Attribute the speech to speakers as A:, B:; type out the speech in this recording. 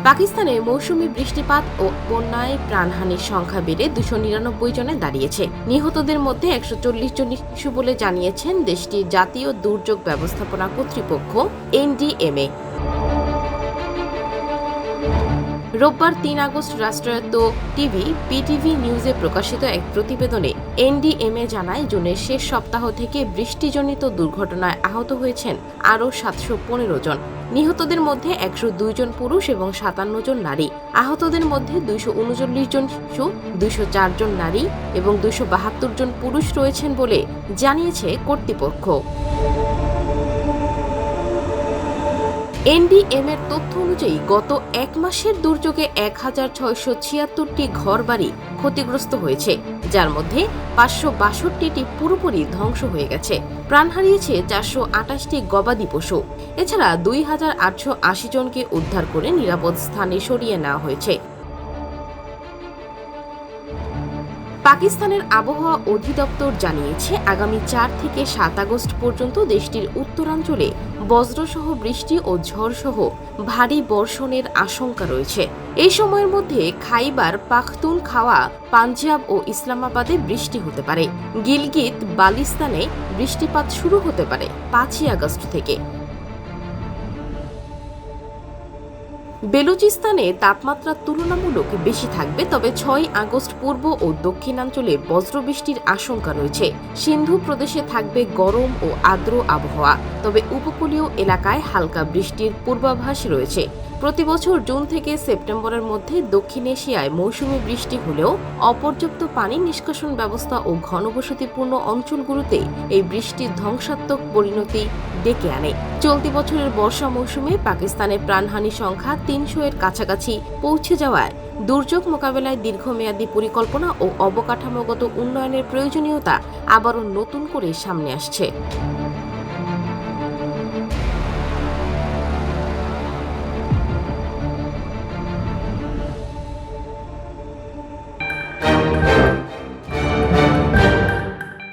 A: পাকিস্তানে মৌসুমী বৃষ্টিপাত ও বন্যায় প্রাণহানির সংখ্যা বেড়ে 299 জনে দাঁড়িয়েছে। নিহতদের মধ্যে 140 জন শিশু বলে জানিয়েছেন দেশটির জাতীয় দুর্যোগ ব্যবস্থাপনা কর্তৃপক্ষ এনডিএমএ। রোববার 3 আগস্ট রাষ্ট্রায়ত্ত টিভি পিটিভি নিউজে প্রকাশিত এক প্রতিবেদনে এনডিএমএ জানায় জুনের শেষ সপ্তাহ থেকে বৃষ্টিজনিত দুর্ঘটনায় আহত হয়েছেন আরও 715 জন। নিহতদের মধ্যে 102 জন পুরুষ এবং 57 জন নারী। আহতদের মধ্যে 239 জন শিশু, 204 জন নারী এবং 272 জন পুরুষ রয়েছেন বলে জানিয়েছে কর্তৃপক্ষ। এনডিএমএর তথ্য অনুযায়ী গত এক মাসের দুর্যোগে 1676টি ঘরবাড়ি ক্ষতিগ্রস্ত হয়েছে, যার মধ্যে 562টি পুরোপুরি ধ্বংস হয়ে গেছে। প্রাণ হারিয়েছে 428টি গবাদি পশু। এছাড়া 2880 জনকে উদ্ধার করে নিরাপদ স্থানে সরিয়ে নেওয়া হয়েছে। পাকিস্তানের আবহাওয়া অধিদপ্তর জানিয়েছে আগামী 4 থেকে 7 আগস্ট পর্যন্ত দেশটির উত্তরাঞ্চলে বজ্রসহ বৃষ্টি ও ঝড়সহ ভারী বর্ষণের আশঙ্কা রয়েছে। এই সময়ের মধ্যে খাইবার পাখতুনখাওয়া, পাঞ্জাব ও ইসলামাবাদে বৃষ্টি হতে পারে। গিলগিত বালিস্তানে বৃষ্টিপাত শুরু হতে পারে 5 আগস্ট থেকে। বেলুচিস্তানে তাপমাত্রা তুলনামূলক বেশি থাকবে, তবে 6 আগস্ট পূর্ব ও দক্ষিণাঞ্চলে বজ্রবৃষ্টির আশঙ্কা রয়েছে। সিন্ধু প্রদেশে থাকবে গরম ও আর্দ্র আবহাওয়া, তবে উপকূলীয় এলাকায় হালকা বৃষ্টির পূর্বাভাস রয়েছে। প্রতি বছর জুন থেকে সেপ্টেম্বরের মধ্যে দক্ষিণ এশিয়ায় মৌসুমী বৃষ্টি হলেও অপর্যাপ্ত পানি নিষ্কাশন ব্যবস্থা ও ঘনবসতিপূর্ণ অঞ্চলগুলোতে এই বৃষ্টির ধ্বংসাত্মক পরিণতি ডেকে আনে। চলতি বছরের বর্ষা মৌসুমে পাকিস্তানের প্রাণহানি সংখ্যা 300 এর কাছাকাছি পৌঁছে যাওয়ায় দুর্যোগ মোকাবেলায় দীর্ঘমেয়াদী পরিকল্পনা ও অবকাঠামোগত উন্নয়নের প্রয়োজনীয়তা আবারও নতুন করে সামনে আসছে।